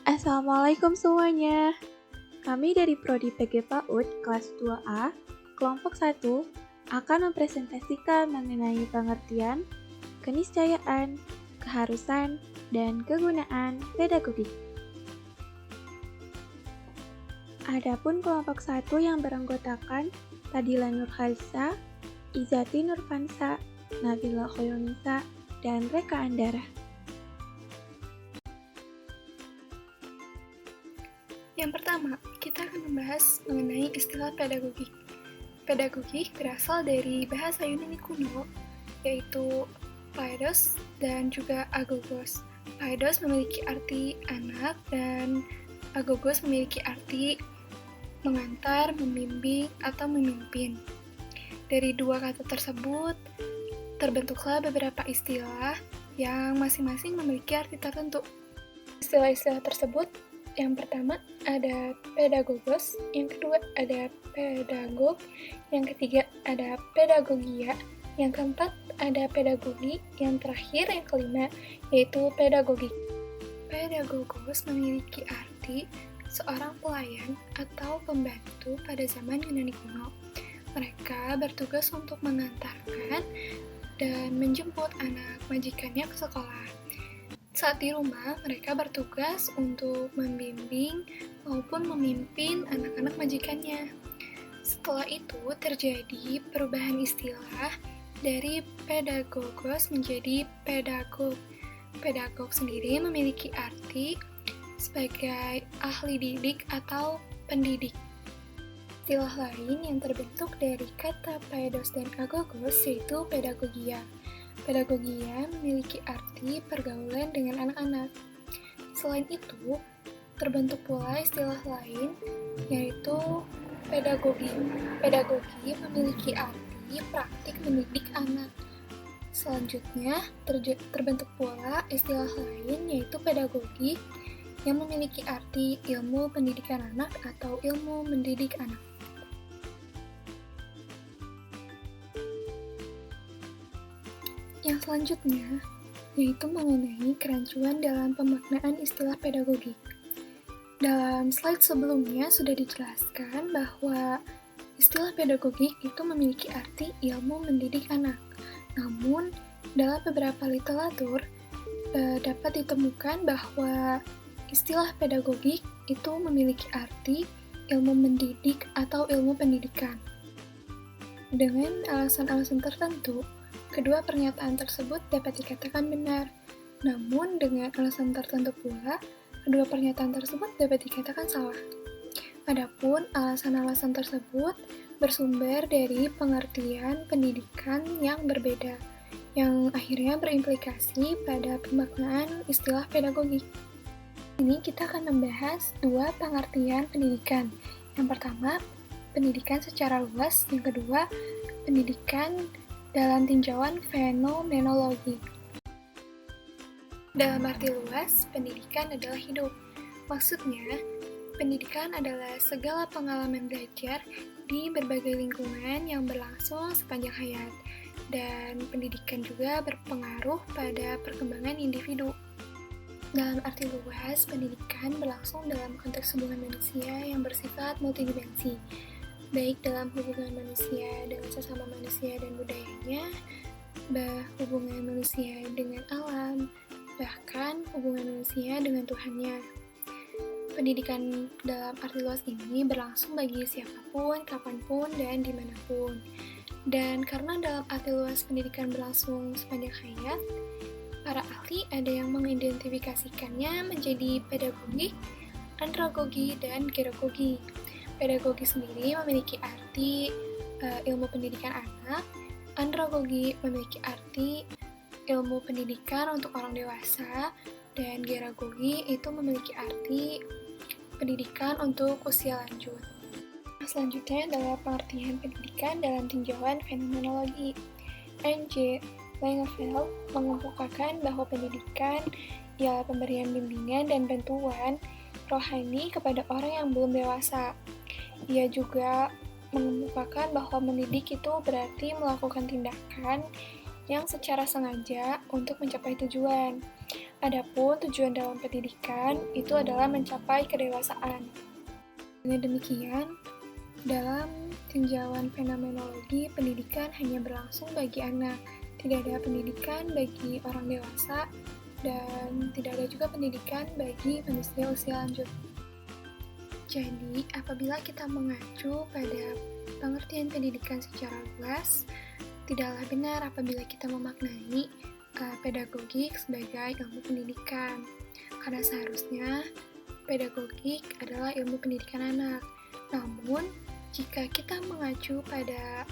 Assalamualaikum semuanya. Kami dari Prodi PG PAUD kelas 2A, kelompok 1, akan mempresentasikan mengenai pengertian, keniscayaan, keharusan, dan kegunaan pedagogik. Adapun kelompok 1 yang beranggotakan Fadila Nurhalisa, Izati Nurfansa, Nabila Khoyonisa, dan Reka Andara. Yang pertama, kita akan membahas mengenai istilah pedagogik. Pedagogik berasal dari bahasa Yunani kuno, yaitu paidos dan juga agogos. Paidos memiliki arti anak dan agogos memiliki arti mengantar, membimbing, atau memimpin. Dari dua kata tersebut, terbentuklah beberapa istilah yang masing-masing memiliki arti tertentu. Istilah-istilah tersebut, yang pertama ada pedagogos, yang kedua ada pedagog, yang ketiga ada pedagogia, yang keempat ada pedagogi, yang terakhir yang kelima yaitu pedagogik. Pedagogos memiliki arti seorang pelayan atau pembantu pada zaman Yunani kuno. Mereka bertugas untuk mengantarkan dan menjemput anak majikannya ke sekolah. Saat di rumah, mereka bertugas untuk membimbing maupun memimpin anak-anak majikannya. Setelah itu terjadi perubahan istilah dari pedagogos menjadi pedagog. Pedagog sendiri memiliki arti sebagai ahli didik atau pendidik. Istilah lain yang terbentuk dari kata paidos dan agogos yaitu pedagogia. Pedagogia memiliki arti pergaulan dengan anak-anak. Selain itu, terbentuk pula istilah lain, yaitu pedagogi. Pedagogi memiliki arti praktik mendidik anak. Selanjutnya, terbentuk pula istilah lain, yaitu pedagogi, yang memiliki arti ilmu pendidikan anak atau ilmu mendidik anak. Yang selanjutnya, yaitu mengenai kerancuan dalam pemaknaan istilah pedagogik. Dalam slide sebelumnya sudah dijelaskan bahwa istilah pedagogik itu memiliki arti ilmu mendidik anak. Namun, dalam beberapa literatur, dapat ditemukan bahwa istilah pedagogik itu memiliki arti ilmu mendidik atau ilmu pendidikan. Dengan alasan-alasan tertentu, kedua pernyataan tersebut dapat dikatakan benar, namun dengan alasan tertentu pula, kedua pernyataan tersebut dapat dikatakan salah. Adapun alasan-alasan tersebut bersumber dari pengertian pendidikan yang berbeda, yang akhirnya berimplikasi pada pemaknaan istilah pedagogik. Ini kita akan membahas dua pengertian pendidikan. Yang pertama, pendidikan secara luas, yang kedua, pendidikan dalam tinjauan fenomenologi. Dalam arti luas, pendidikan adalah hidup. Maksudnya, pendidikan adalah segala pengalaman belajar di berbagai lingkungan yang berlangsung sepanjang hayat, dan pendidikan juga berpengaruh pada perkembangan individu. Dalam arti luas, pendidikan berlangsung dalam konteks hubungan manusia yang bersifat multidimensi, baik dalam hubungan manusia dengan sesama manusia dan budayanya, hubungan manusia dengan alam, bahkan hubungan manusia dengan Tuhannya. Pendidikan dalam arti luas ini berlangsung bagi siapapun, kapanpun, dan dimanapun. Dan karena dalam arti luas pendidikan berlangsung sepanjang hayat, para ahli ada yang mengidentifikasikannya menjadi pedagogik, andragogi, dan gerogogi. Pedagogi sendiri memiliki arti ilmu pendidikan anak, andragogi memiliki arti ilmu pendidikan untuk orang dewasa, dan geragogi itu memiliki arti pendidikan untuk usia lanjut. Selanjutnya adalah pengertian pendidikan dalam tinjauan fenomenologi. N.J. Langeveld mengemukakan bahwa pendidikan ialah pemberian bimbingan dan bantuan rohani kepada orang yang belum dewasa. Ia juga mengemukakan bahwa mendidik itu berarti melakukan tindakan yang secara sengaja untuk mencapai tujuan. Adapun tujuan dalam pendidikan itu adalah mencapai kedewasaan. Dengan demikian, dalam tinjauan fenomenologi, pendidikan hanya berlangsung bagi anak. Tidak ada pendidikan bagi orang dewasa, dan tidak ada juga pendidikan bagi manusia usia lanjut. Jadi, apabila kita mengacu pada pengertian pendidikan secara luas, tidaklah benar apabila kita memaknai pedagogik sebagai ilmu pendidikan. Karena seharusnya pedagogik adalah ilmu pendidikan anak. Namun, jika kita mengacu pada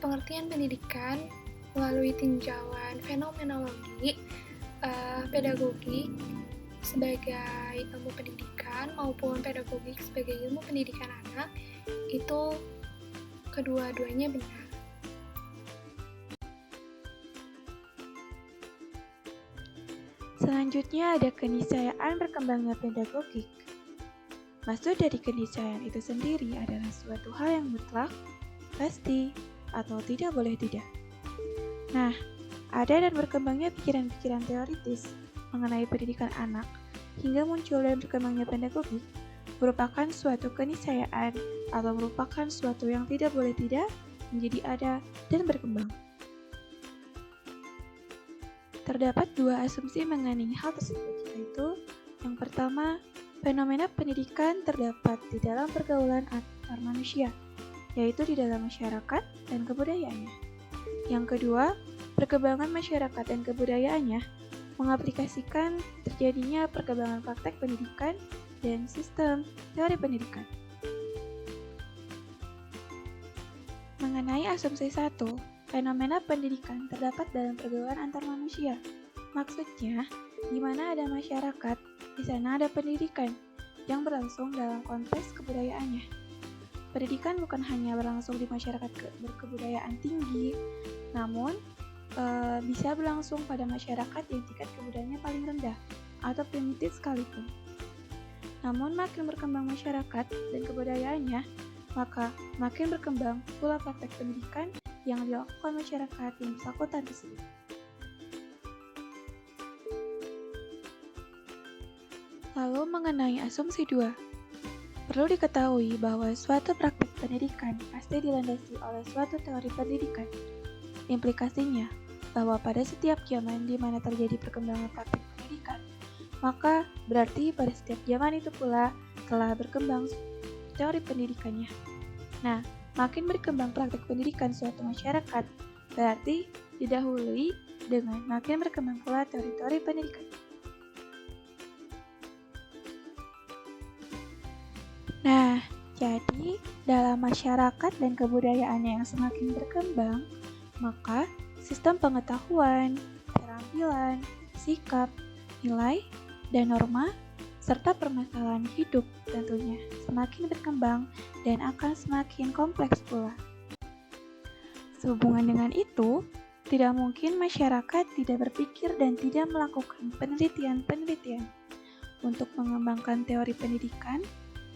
pengertian pendidikan melalui tinjauan fenomenologi, pedagogik sebagai ilmu pendidikan maupun pedagogik sebagai ilmu pendidikan anak, itu kedua-duanya benar. Selanjutnya ada keniscayaan berkembangnya pedagogik. Maksud dari keniscayaan itu sendiri adalah suatu hal yang mutlak, pasti, atau tidak boleh tidak. Nah, ada dan berkembangnya pikiran-pikiran teoritis mengenai pendidikan anak hingga muncul dan berkembangnya pedagogik merupakan suatu keniscayaan atau merupakan suatu yang tidak boleh tidak menjadi ada dan berkembang. Terdapat dua asumsi mengenai hal tersebut, yaitu yang pertama, fenomena pendidikan terdapat di dalam pergaulan antar manusia, yaitu di dalam masyarakat dan kebudayaannya. Yang kedua, perkembangan masyarakat dan kebudayaannya mengaplikasikan terjadinya perkembangan praktek pendidikan dan sistem teori pendidikan. Mengenai asumsi 1, fenomena pendidikan terdapat dalam pergaulan antar manusia. Maksudnya, di mana ada masyarakat, di sana ada pendidikan yang berlangsung dalam konteks kebudayaannya. Pendidikan bukan hanya berlangsung di masyarakat berkebudayaan tinggi, namun bisa berlangsung pada masyarakat yang tingkat kebudayaannya paling rendah atau primitif sekalipun. Namun makin berkembang masyarakat dan kebudayaannya, maka makin berkembang pula praktek pendidikan yang dilakukan masyarakat yang bersangkutan tersebut. Lalu mengenai asumsi 2, perlu diketahui bahwa suatu praktek pendidikan pasti dilandasi oleh suatu teori pendidikan. Implikasinya bahwa pada setiap zaman di mana terjadi perkembangan praktek pendidikan, maka berarti pada setiap zaman itu pula telah berkembang teori pendidikannya. Nah, makin berkembang praktek pendidikan suatu masyarakat, berarti didahului dengan makin berkembang pula teori-teori pendidikan. Nah, jadi dalam masyarakat dan kebudayaannya yang semakin berkembang, maka sistem pengetahuan, keterampilan, sikap, nilai, dan norma, serta permasalahan hidup tentunya semakin berkembang dan akan semakin kompleks pula. Sehubungan dengan itu, tidak mungkin masyarakat tidak berpikir dan tidak melakukan penelitian-penelitian untuk mengembangkan teori pendidikan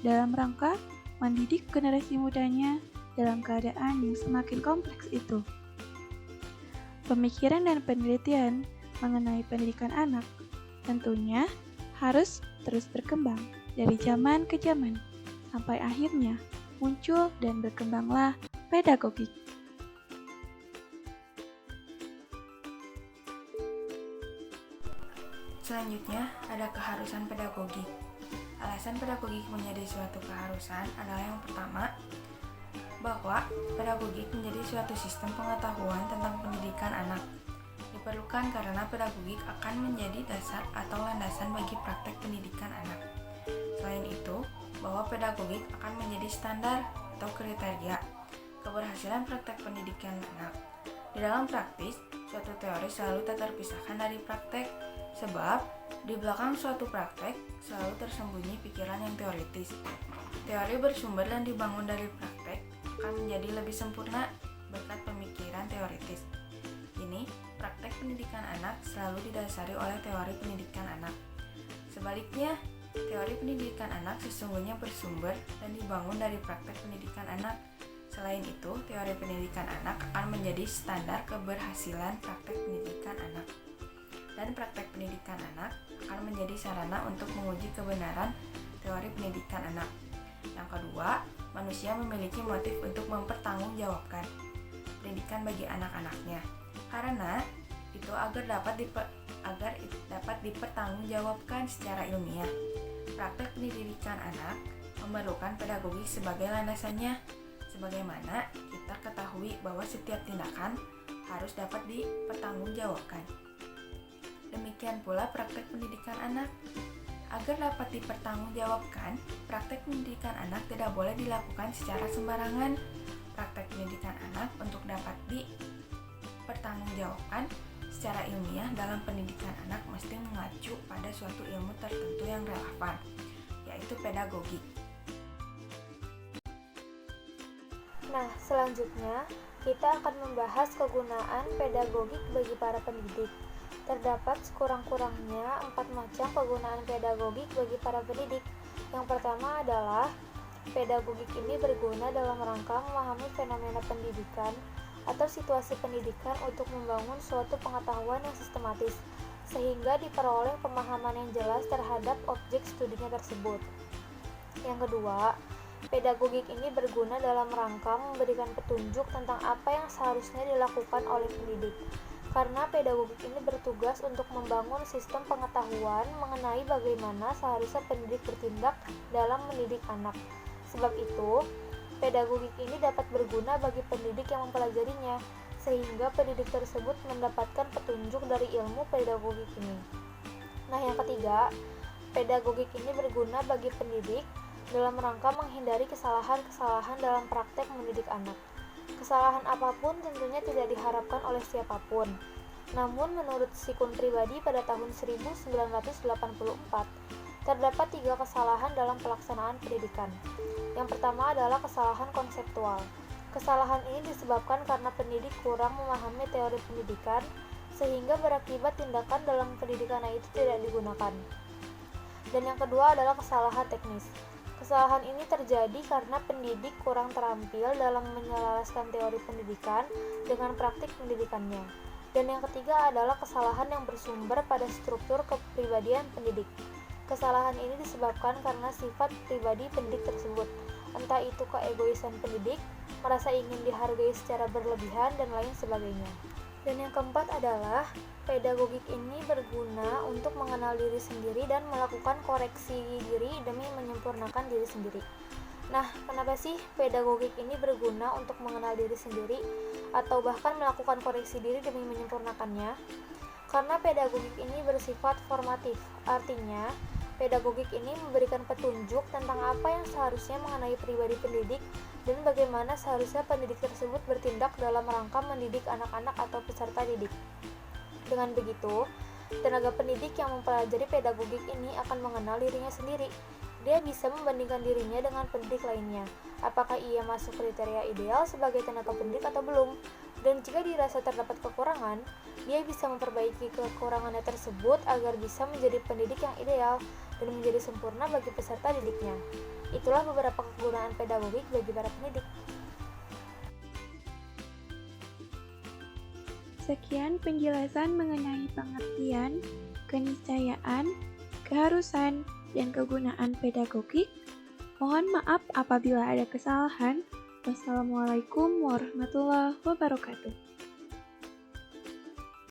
dalam rangka mendidik generasi mudanya dalam keadaan yang semakin kompleks itu. Pemikiran dan penelitian mengenai pendidikan anak tentunya harus terus berkembang dari zaman ke zaman, sampai akhirnya muncul dan berkembanglah pedagogik. Selanjutnya, ada keharusan pedagogik. Alasan pedagogik menjadi suatu keharusan adalah yang pertama, bahwa pedagogik menjadi suatu sistem pengetahuan tentang pendidikan anak. Diperlukan karena pedagogik akan menjadi dasar atau landasan bagi praktek pendidikan anak. Selain itu, bahwa pedagogik akan menjadi standar atau kriteria keberhasilan praktek pendidikan anak. Di dalam praktis, suatu teori selalu tak terpisahkan dari praktek, sebab di belakang suatu praktek selalu tersembunyi pikiran yang teoritis. Teori bersumber dan dibangun dari praktek akan menjadi lebih sempurna berkat pemikiran teoritis. Kini, praktek pendidikan anak selalu didasari oleh teori pendidikan anak. Sebaliknya, teori pendidikan anak sesungguhnya bersumber dan dibangun dari praktek pendidikan anak, Selain itu, teori pendidikan anak akan menjadi standar keberhasilan praktek pendidikan anak. Dan praktek pendidikan anak akan menjadi sarana untuk menguji kebenaran teori pendidikan anak. Yang kedua, manusia memiliki motif untuk mempertanggungjawabkan pendidikan bagi anak-anaknya. Karena itu agar dapat dipertanggungjawabkan secara ilmiah. Praktek pendidikan anak memerlukan pedagogi sebagai landasannya. Sebagaimana kita ketahui bahwa setiap tindakan harus dapat dipertanggungjawabkan. Demikian pula praktek pendidikan anak. Agar dapat dipertanggungjawabkan, praktek pendidikan anak tidak boleh dilakukan secara sembarangan. Praktek pendidikan anak untuk dapat dipertanggungjawabkan secara ilmiah dalam pendidikan anak mesti mengacu pada suatu ilmu tertentu yang relevan, yaitu pedagogi. Nah, selanjutnya kita akan membahas kegunaan pedagogik bagi para pendidik. Terdapat sekurang-kurangnya 4 macam kegunaan pedagogik bagi para pendidik. Yang pertama adalah pedagogik ini berguna dalam rangka memahami fenomena pendidikan atau situasi pendidikan untuk membangun suatu pengetahuan yang sistematis, sehingga diperoleh pemahaman yang jelas terhadap objek studinya tersebut. Yang kedua, pedagogik ini berguna dalam rangka memberikan petunjuk tentang apa yang seharusnya dilakukan oleh pendidik. Karena pedagogik ini bertugas untuk membangun sistem pengetahuan mengenai bagaimana seharusnya pendidik bertindak dalam mendidik anak. Sebab itu, pedagogik ini dapat berguna bagi pendidik yang mempelajarinya, sehingga pendidik tersebut mendapatkan petunjuk dari ilmu pedagogik ini. Nah, yang ketiga, pedagogik ini berguna bagi pendidik dalam rangka menghindari kesalahan-kesalahan dalam praktek mendidik anak. Kesalahan apapun tentunya tidak diharapkan oleh siapapun. Namun menurut Sikun pribadi pada tahun 1984, terdapat 3 kesalahan dalam pelaksanaan pendidikan. Yang pertama adalah kesalahan konseptual. Kesalahan ini disebabkan karena pendidik kurang memahami teori pendidikan, sehingga berakibat tindakan dalam pendidikan itu tidak digunakan. Dan yang kedua adalah kesalahan teknis. Kesalahan ini terjadi karena pendidik kurang terampil dalam menyelaraskan teori pendidikan dengan praktik pendidikannya. Dan yang ketiga adalah kesalahan yang bersumber pada struktur kepribadian pendidik. Kesalahan ini disebabkan karena sifat pribadi pendidik tersebut, entah itu keegoisan pendidik, merasa ingin dihargai secara berlebihan, dan lain sebagainya. Dan yang keempat adalah pedagogik ini berguna untuk mengenal diri sendiri dan melakukan koreksi diri demi menyempurnakan diri sendiri. Nah, kenapa sih pedagogik ini berguna untuk mengenal diri sendiri atau bahkan melakukan koreksi diri demi menyempurnakannya? Karena pedagogik ini bersifat formatif, artinya pedagogik ini memberikan petunjuk tentang apa yang seharusnya mengenai pribadi pendidik dan bagaimana seharusnya pendidik tersebut bertindak dalam rangka mendidik anak-anak atau peserta didik. Dengan begitu, tenaga pendidik yang mempelajari pedagogik ini akan mengenal dirinya sendiri. Dia bisa membandingkan dirinya dengan pendidik lainnya, apakah ia masuk kriteria ideal sebagai tenaga pendidik atau belum. Dan jika dirasa terdapat kekurangan, dia bisa memperbaiki kekurangannya tersebut agar bisa menjadi pendidik yang ideal dan menjadi sempurna bagi peserta didiknya. Itulah beberapa kegunaan pedagogik bagi para pendidik. Sekian penjelasan mengenai pengertian, keniscayaan, keharusan, dan kegunaan pedagogik. Mohon maaf apabila ada kesalahan. Wassalamualaikum warahmatullahi wabarakatuh.